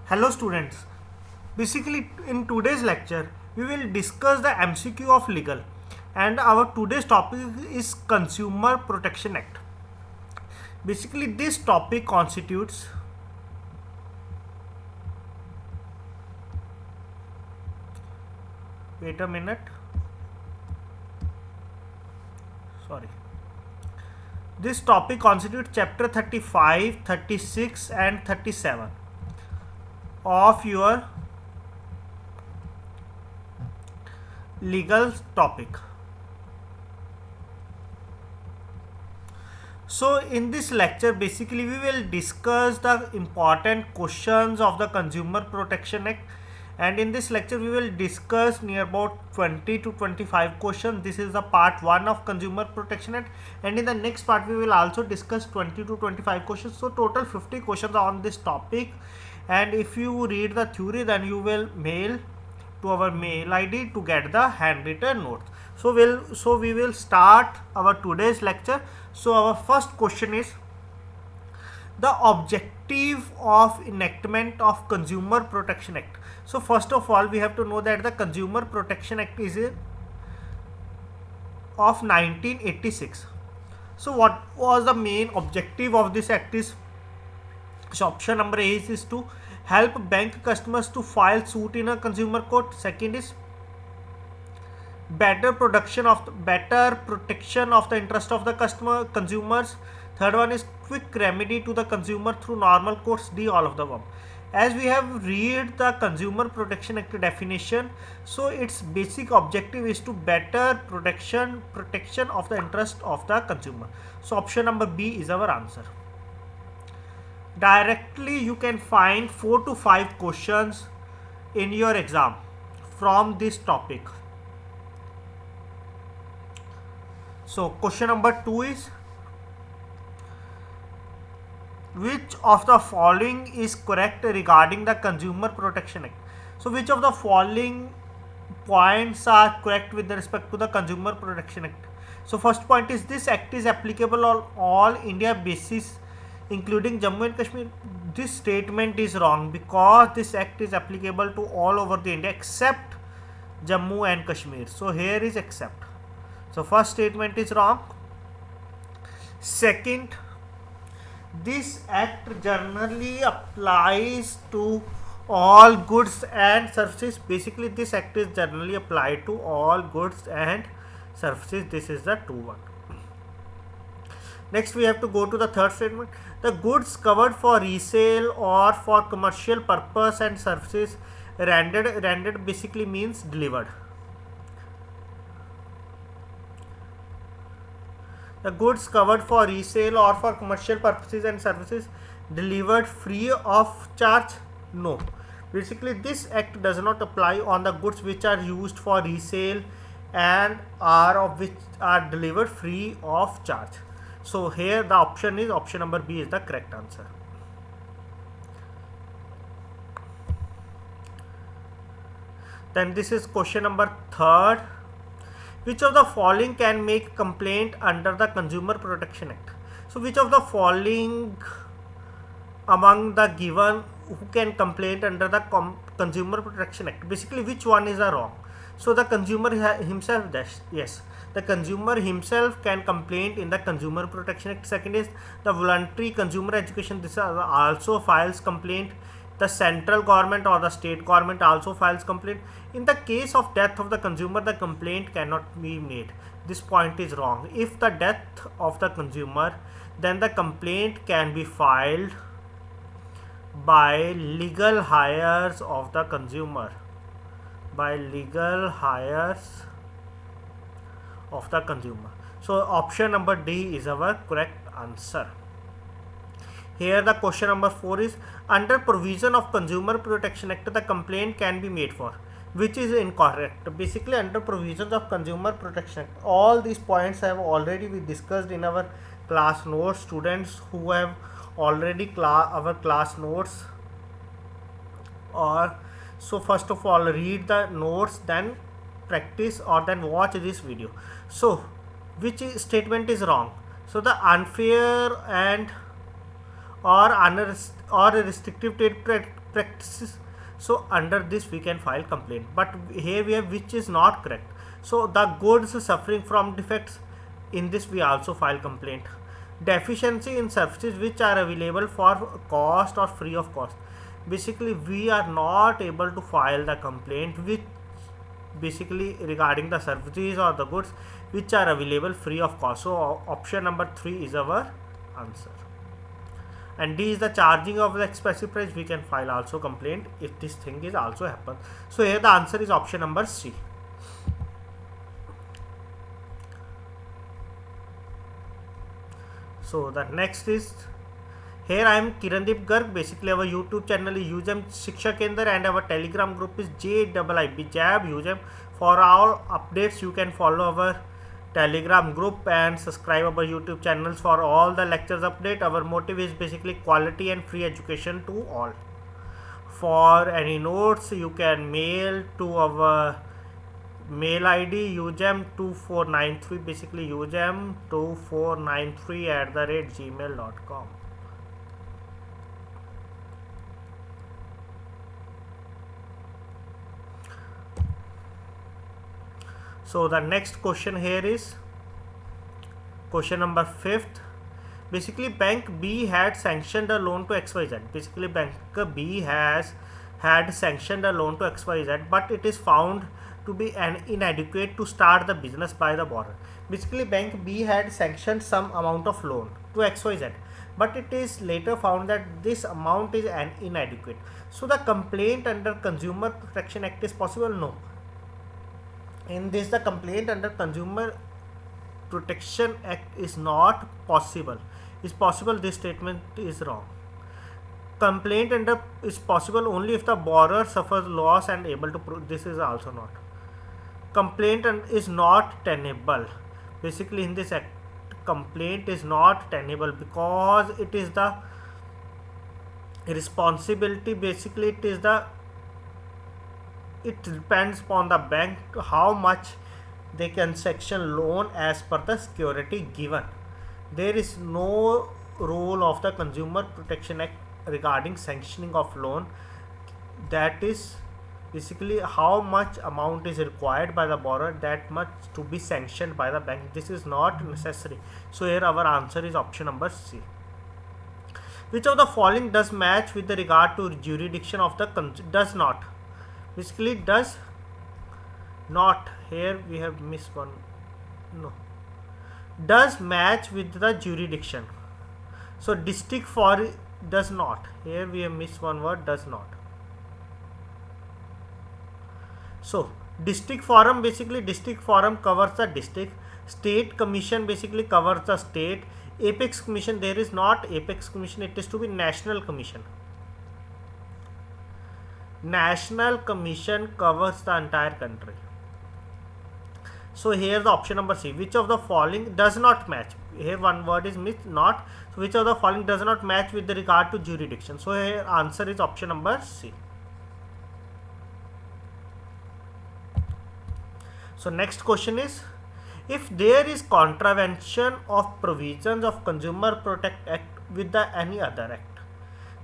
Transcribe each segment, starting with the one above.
Hello students. Basically in today's lecture we will discuss the MCQ of legal and our today's topic is Consumer Protection Act. Basically this topic constitutes wait a minute. Sorry. This topic constitutes chapter 35, 36 and 37 of your legal topic. So in this lecture basically we will discuss the important questions of the Consumer Protection Act, and in this lecture we will discuss near about 20 to 25 questions. This is the part 1 of Consumer Protection Act, and in the next part we will also discuss 20 to 25 questions. So total 50 questions on this topic, and if you read the theory then you will mail to our mail ID to get the handwritten notes. So we will start our today's lecture. So our first question is the objective of enactment of Consumer Protection Act. So first of all we have to know that the Consumer Protection Act is of 1986. So what was the main objective of this act is? So option number A is to help bank customers to file suit in a consumer court. Second is better protection of the interest of the consumers. Third one is quick remedy to the consumer through normal courts. D, all of the above. As we have read the Consumer Protection Act definition, so its basic objective is to better protection of the interest of the consumer. So option number B is our answer. Directly you can find 4 to 5 questions in your exam from this topic. So question number 2 is, which of the following is correct regarding the Consumer Protection Act? So which of the following points are correct with respect to the Consumer Protection Act? So first point is, this act is applicable on all India basis including Jammu and Kashmir. This statement is wrong because this act is applicable to all over the India except Jammu and Kashmir. So here is except. So first statement is wrong. Second, this act generally applies to all goods and services. Basically this act is generally applied to all goods and services. This is the true one. Next we have to go to the third statement. The goods covered for resale or for commercial purpose and services rendered basically means delivered. The goods covered for resale or for commercial purposes and services delivered free of charge? No. Basically this act does not apply on the goods which are used for resale and which are delivered free of charge. So here the option number B is the correct answer. Then this is question number 3. Which of the following can make complaint under the Consumer Protection Act? So which of the following among the given who can complain under the Consumer Protection Act? Basically which one is wrong? So the consumer himself, yes, the consumer himself can complain in the Consumer Protection Act. Second is the voluntary consumer education. This also files complaint. The central government or the state government also files complaint. In the case of death of the consumer, the complaint cannot be made. This point is wrong. If the death of the consumer, then the complaint can be filed by legal heirs of the consumer. By legal heirs of the consumer. So option number D is our correct answer. Here the question number 4 is, under provision of Consumer Protection Act the complaint can be made for, which is incorrect. Basically under provisions of Consumer Protection Act, all these points have already been discussed in our class notes. Students who have already our class notes, or so first of all read the notes, then practice, or then watch this video. So which statement is wrong? So the unfair and or restrictive trade practices. So under this we can file complaint, but here we have which is not correct. So the goods suffering from defects, in this we also file complaint. Deficiency in services which are available for cost or free of cost, basically we are not able to file the complaint which basically regarding the services or the goods which are available free of cost. So option number 3 is our answer. And D is the charging of the expressive price, we can file also complaint if this thing is also happen. So here the answer is option number C. So the next is, here I am Kirandeep Garg. Basically our YouTube channel is UGEM Shiksha Kendra and our Telegram group is JIIB Jab UGEM. For all updates you can follow our Telegram group and subscribe our YouTube channels for all the lectures update. Our motive is basically quality and free education to all. For any notes you can mail to our mail ID ugem2493, basically ugem2493@gmail.com. So the next question here is question number 5th. Basically bank B had sanctioned a loan to XYZ. Basically bank B had sanctioned a loan to XYZ, but it is found to be inadequate to start the business by the borrower. Basically bank B had sanctioned some amount of loan to XYZ, but it is later found that this amount is inadequate. So the complaint under Consumer Protection Act is possible? No. In this the complaint under Consumer Protection Act is not possible. Is possible, this statement is wrong. Complaint under is possible only if the borrower suffers loss and able to prove. This is also not. Complaint is not tenable. Basically in this act complaint is not tenable because it is the responsibility, basically it depends upon the bank how much they can sanction loan as per the security given. There is no role of the Consumer Protection Act regarding sanctioning of loan. That is basically how much amount is required by the borrower, that much to be sanctioned by the bank. This is not necessary. So here our answer is option number C. Which of the following does match with the regard to jurisdiction of the does not? Basically does not, here we have missed one. No, does match with the jurisdiction. So district for does not, here we have missed one word, does not. So district forum, basically district forum covers the district. State commission basically covers the state. Apex commission, there is not apex commission, it is to be national commission. National commission covers the entire country. So here the option number C. Which of the following does not match? Here one word is missed, not. So which of the following does not match with the regard to jurisdiction? So here answer is option number C. So next question is, if there is contravention of provisions of Consumer Protection Act with the any other act,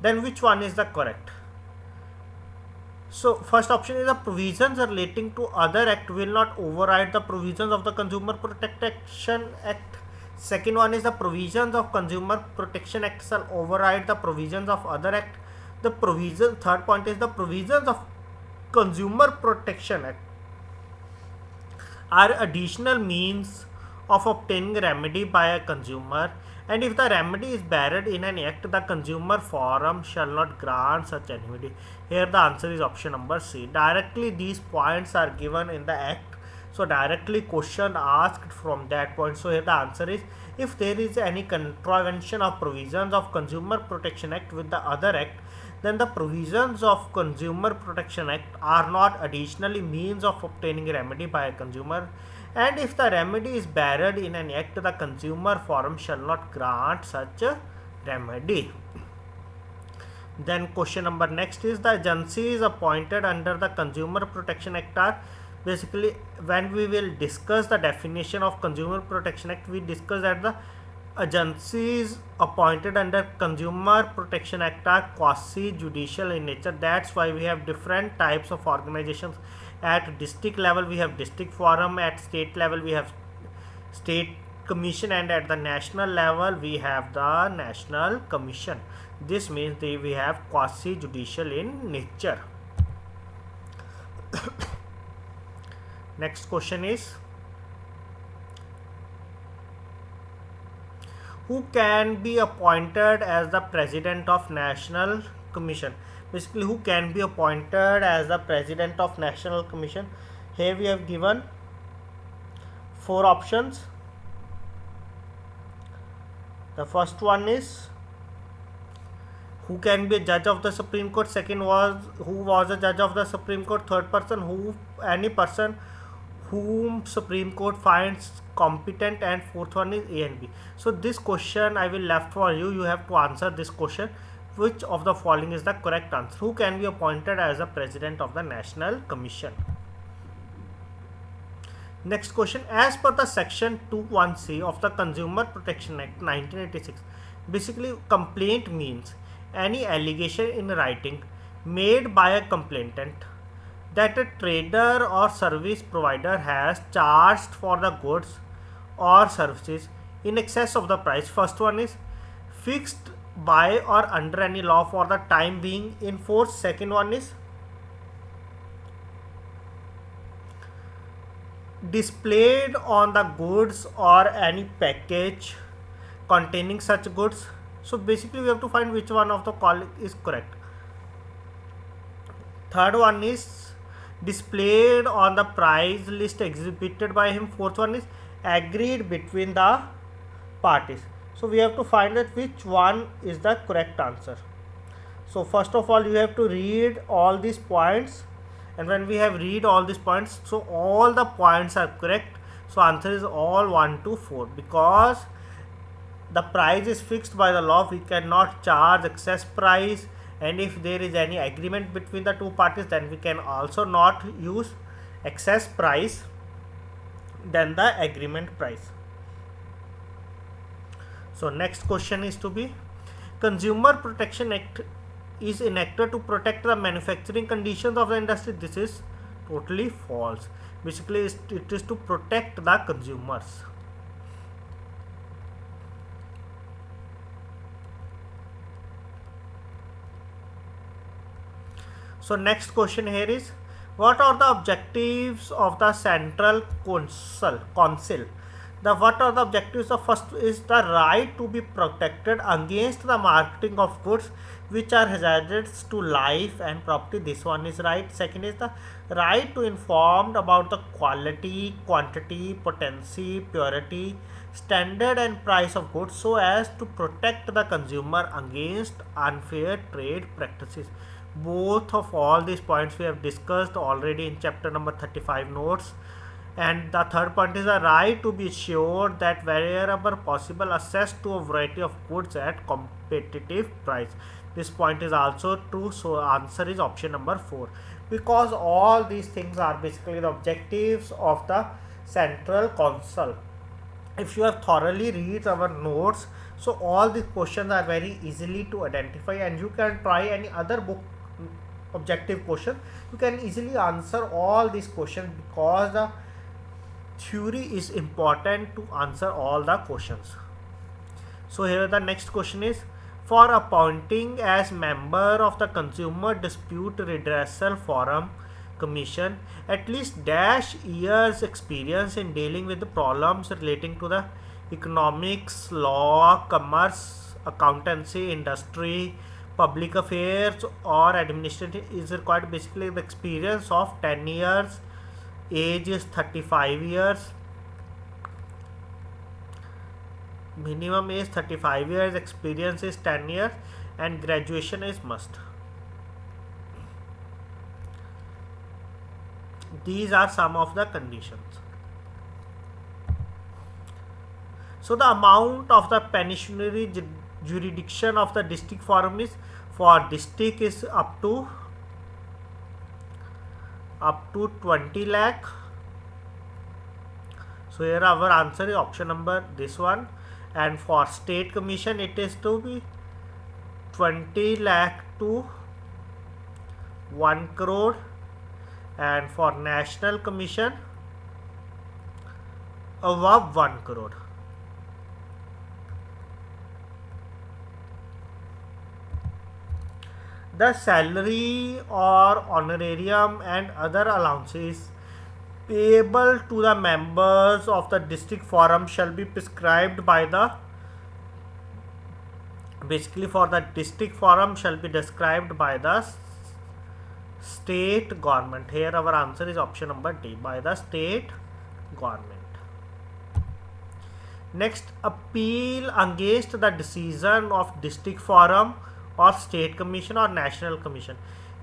then which one is the correct? So first option is the provisions relating to other act will not override the provisions of the Consumer Protection Act. Second one is the provisions of Consumer Protection Act shall override the provisions of other act. The provision, third point is the provisions of Consumer Protection Act are additional means of obtaining remedy by a consumer, and if the remedy is buried in an act, the consumer forum shall not grant such remedy. Here the answer is option number C. Directly these points are given in the act, so directly question asked from that point. So here the answer is, if there is any contravention of provisions of Consumer Protection Act with the other act, then the provisions of Consumer Protection Act are not additionally means of obtaining remedy by a consumer, and if the remedy is buried in an act, the consumer forum shall not grant such a remedy. Then question number next is, the agencies appointed under the Consumer Protection Act are, basically when we will discuss the definition of Consumer Protection Act, we discuss that the agencies appointed under Consumer Protection Act are quasi-judicial in nature. That's why we have different types of organizations. At district level, we have district forum. At state level, we have state commission, and at the national level, we have the national commission. This means we have quasi-judicial in nature. Next question is, who can be appointed as the president of National Commission? Basically, who can be appointed as the president of National Commission? Here we have given 4 options. The first one is who can be a judge of the Supreme Court. Second was who was a judge of the Supreme Court. Third person, any person whom Supreme Court finds competent, and fourth one is A and B. So this question I will left for you. You have to answer this question. Which of the following is the correct answer? Who can be appointed as the president of the National Commission? Next question, as per the section 21C of the Consumer Protection Act 1986, basically complaint means any allegation in writing made by a complainant that a trader or service provider has charged for the goods or services in excess of the price. First one is fixed by or under any law for the time being in force. Second one is displayed on the goods or any package containing such goods. So basically we have to find which one of the call is correct. Third one is displayed on the price list exhibited by him. Fourth one is agreed between the parties. So we have to find out which one is the correct answer. So first of all, you have to read all these points, and when we have read all these points, so all the points are correct. So answer is all 1 to 4, because the price is fixed by the law. We cannot charge excess price, and if there is any agreement between the two parties, then we can also not use excess price than the agreement price. So next question is to be, Consumer Protection Act is enacted to protect the manufacturing conditions of the industry. This is totally false. Basically it is to protect the consumers. So next question here is, what are the objectives of the Central Council? What are the objectives of? First is the right to be protected against the marketing of goods which are hazardous to life and property. This one is right. Second is the right to informed about the quality, quantity, potency, purity, standard and price of goods so as to protect the consumer against unfair trade practices. Both of all these points we have discussed already in chapter number 35 notes. And the third point is the right to be sure that wherever possible access to a variety of goods at competitive price. This point is also true, so answer is option number 4, because all these things are basically the objectives of the Central Council. If you have thoroughly read our notes, so all these questions are very easily to identify, and you can try any other book objective question. You can easily answer all these questions, because the theory is important to answer all the questions. So here the next question is, for appointing as member of the Consumer Dispute Redressal Forum Commission at least dash years experience in dealing with the problems relating to the economics, law, commerce, accountancy, industry, public affairs or administrative is required. Basically the experience of 10 years, age is 35 years, minimum age 35 years, experience is 10 years, and graduation is must. These are some of the conditions. So the amount of the penitentiary jurisdiction of the district forum is, for district is up to 20 lakh. So here our answer is option number this one, and for state commission it is to be 20 lakh to 1 crore, and for national commission above 1 crore. The salary or honorarium and other allowances payable to the members of the district forum shall be prescribed by the, basically for the district forum shall be described by the state government. Here our answer is option number D, by the state government. Next, appeal against the decision of district forum or state commission or national commission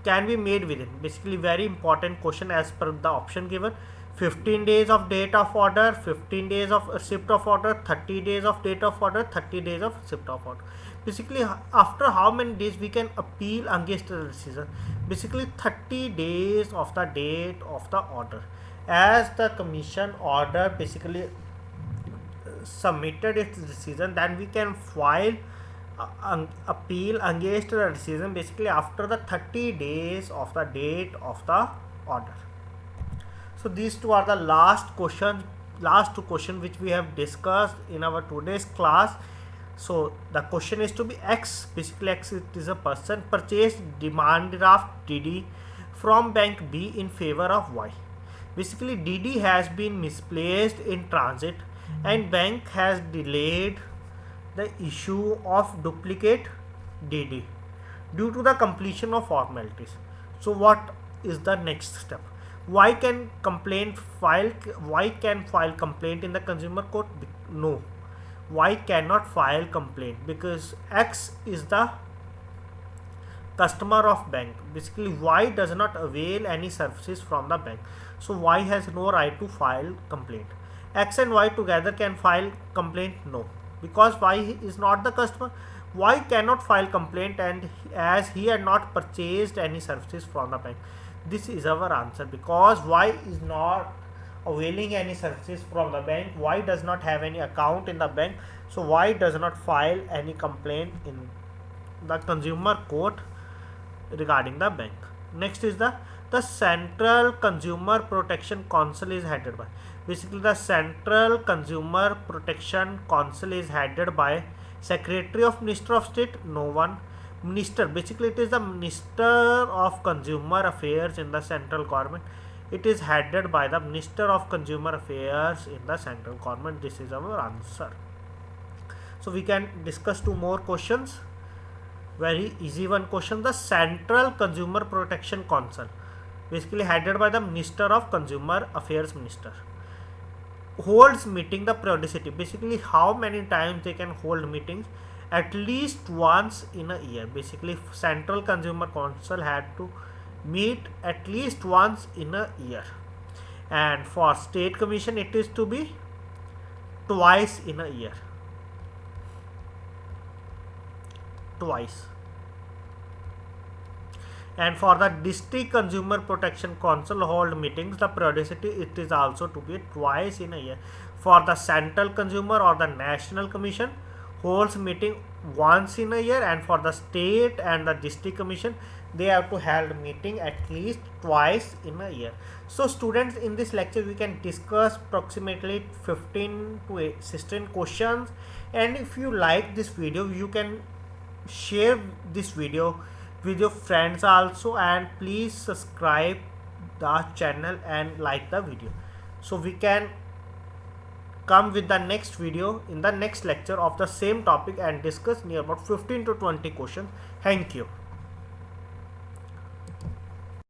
can be made within, basically very important question as per the option given, 15 days of date of order, 15 days of receipt of order, 30 days of date of order, 30 days of receipt of order. Basically after how many days we can appeal against the decision? Basically 30 days of the date of the order, as the commission order basically submitted its decision, then we can file appeal against the decision basically after the 30 days of the date of the order. So these two are the last two questions which we have discussed in our today's class. So the question is to be X, basically X, it is a person, purchased demand draft DD from bank B in favor of Y. Basically DD has been misplaced in transit and bank has delayed the issue of duplicate DD due to the completion of formalities. So what is the next step? Y can file complaint in the consumer court? No, Y cannot file complaint because X is the customer of bank. Basically Y does not avail any services from the bank, so Y has no right to file complaint. X and Y together can file complaint? No, because Y is not the customer. Y cannot file complaint, and as he had not purchased any services from the bank. This is our answer, because Y is not availing any services from the bank. Y does not have any account in the bank, so Y does not file any complaint in the consumer court regarding the bank. Next is the Central Consumer Protection Council is headed by. Basically the Central Consumer Protection Council is headed by Secretary of Minister of State? No one. Minister, basically it is the Minister of Consumer Affairs in the central government. It is headed by the Minister of Consumer Affairs in the central government. This is our answer. So we can discuss two more questions. Very easy one question. The Central Consumer Protection Council, basically headed by the Minister of Consumer Affairs Minister, holds meeting the periodicity. Basically how many times they can hold meetings? At least once in a year. Basically Central Consumer Council had to meet at least once in a year, and for State Commission it is to be twice in a year. Twice. And for the District Consumer Protection Council hold meetings, the periodicity it is also to be twice in a year. For the Central Consumer or the National Commission holds meeting once in a year, and for the State and the District Commission they have to hold meeting at least twice in a year. So students, in this lecture we can discuss approximately 15 to 16 questions, and if you like this video you can share this video with your friends also, and please subscribe the channel and like the video, so we can come with the next video in the next lecture of the same topic and discuss near about 15 to 20 questions. Thank you.